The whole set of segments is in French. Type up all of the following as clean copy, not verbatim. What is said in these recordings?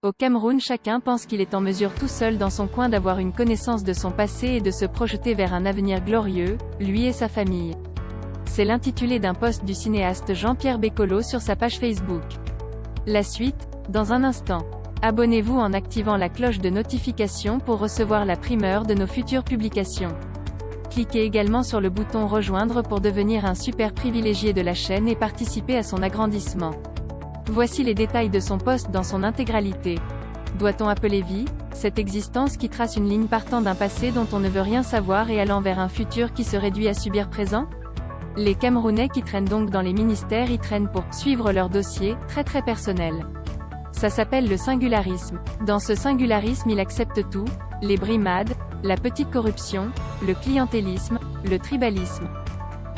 Au Cameroun, chacun pense qu'il est en mesure tout seul dans son coin d'avoir une connaissance de son passé et de se projeter vers un avenir glorieux, lui et sa famille. C'est l'intitulé d'un post du cinéaste Jean-Pierre Bécolo sur sa page Facebook. La suite, dans un instant. Abonnez-vous en activant la cloche de notification pour recevoir la primeur de nos futures publications. Cliquez également sur le bouton Rejoindre pour devenir un super privilégié de la chaîne et participer à son agrandissement. Voici les détails de son post dans son intégralité. Doit-on appeler vie cette existence qui trace une ligne partant d'un passé dont on ne veut rien savoir et allant vers un futur qui se réduit à subir présent? Les Camerounais qui traînent donc dans les ministères y traînent pour suivre leur dossier, très personnel. Ça s'appelle le singularisme. Dans ce singularisme il accepte tout, les brimades, la petite corruption, le clientélisme, le tribalisme.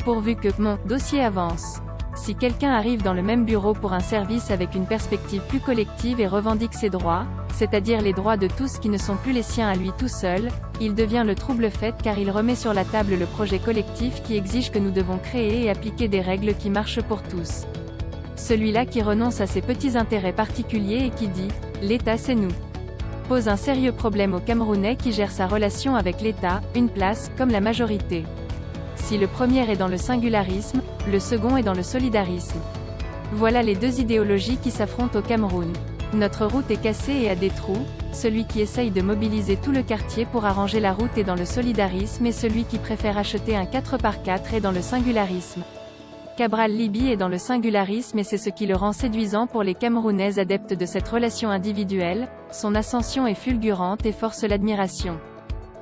Pourvu que mon dossier avance. Si quelqu'un arrive dans le même bureau pour un service avec une perspective plus collective et revendique ses droits, c'est-à-dire les droits de tous qui ne sont plus les siens à lui tout seul, il devient le trouble-fête car il remet sur la table le projet collectif qui exige que nous devons créer et appliquer des règles qui marchent pour tous. Celui-là qui renonce à ses petits intérêts particuliers et qui dit « l'État c'est nous » pose un sérieux problème au Camerounais qui gère sa relation avec l'État, une place, comme la majorité. Si le premier est dans le singularisme, le second est dans le solidarisme. Voilà les deux idéologies qui s'affrontent au Cameroun. Notre route est cassée et a des trous, celui qui essaye de mobiliser tout le quartier pour arranger la route est dans le solidarisme et celui qui préfère acheter un 4x4 est dans le singularisme. Cabral Liby est dans le singularisme et c'est ce qui le rend séduisant pour les Camerounais adeptes de cette relation individuelle, son ascension est fulgurante et force l'admiration.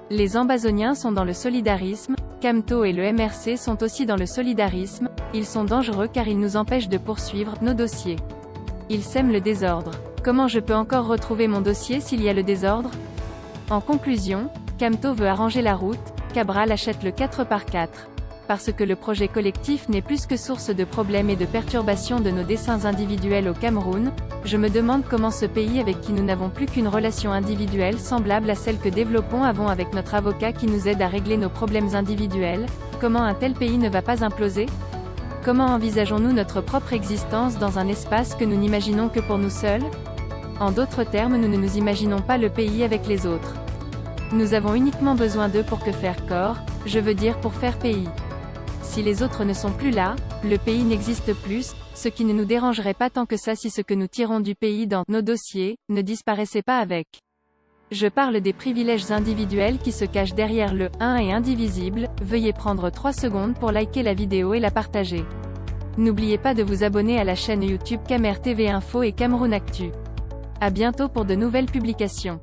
Les Ambazoniens sont dans le solidarisme, Camto et le MRC sont aussi dans le solidarisme, ils sont dangereux car ils nous empêchent de poursuivre nos dossiers. Ils sèment le désordre. Comment je peux encore retrouver mon dossier s'il y a le désordre? En conclusion, Camto veut arranger la route, Cabral achète le 4x4. Parce que le projet collectif n'est plus que source de problèmes et de perturbations de nos desseins individuels au Cameroun, je me demande comment ce pays avec qui nous n'avons plus qu'une relation individuelle semblable à celle que développons avons avec notre avocat qui nous aide à régler nos problèmes individuels, comment un tel pays ne va pas imploser? Comment envisageons-nous notre propre existence dans un espace que nous n'imaginons que pour nous seuls? En d'autres termes, nous ne nous imaginons pas le pays avec les autres. Nous avons uniquement besoin d'eux pour que faire corps, je veux dire pour faire pays. Si les autres ne sont plus là, le pays n'existe plus, ce qui ne nous dérangerait pas tant que ça si ce que nous tirons du pays dans nos dossiers ne disparaissait pas avec. Je parle des privilèges individuels qui se cachent derrière le « un et indivisible », veuillez prendre 3 secondes pour liker la vidéo et la partager. N'oubliez pas de vous abonner à la chaîne YouTube Camer TV Info et Cameroun Actu. À bientôt pour de nouvelles publications.